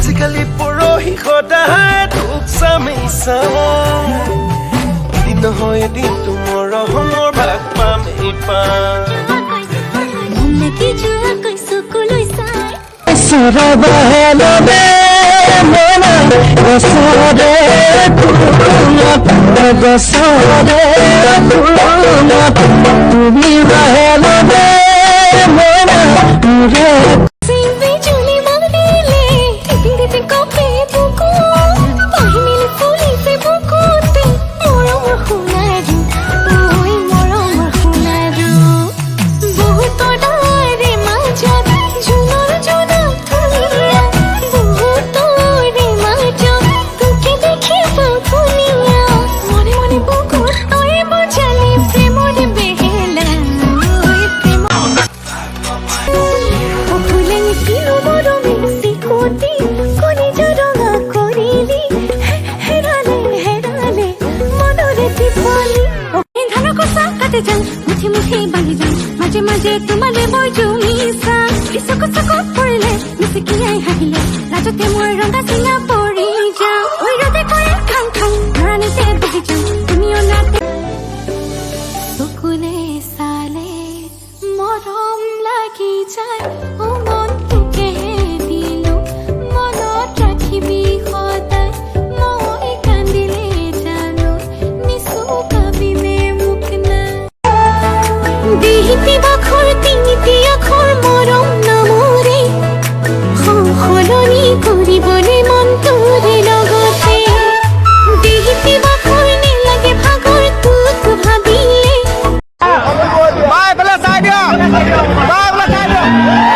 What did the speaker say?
আজিকালি পৰহি সদায় তোক চামেইছা নহয় এদিন তোমাৰ ৰহমৰ ভাগ পামেই পাম সৰবাহেলবে মনা গছৰে তুমি বাহেলবে মনা মোৰে मुठी मुठी बांधी जान माजे माजे तुम्हारे बजो मिसा इसको सको पड़ले मिसकी आई हाहिले राजते मोर रंगा सिंगापुर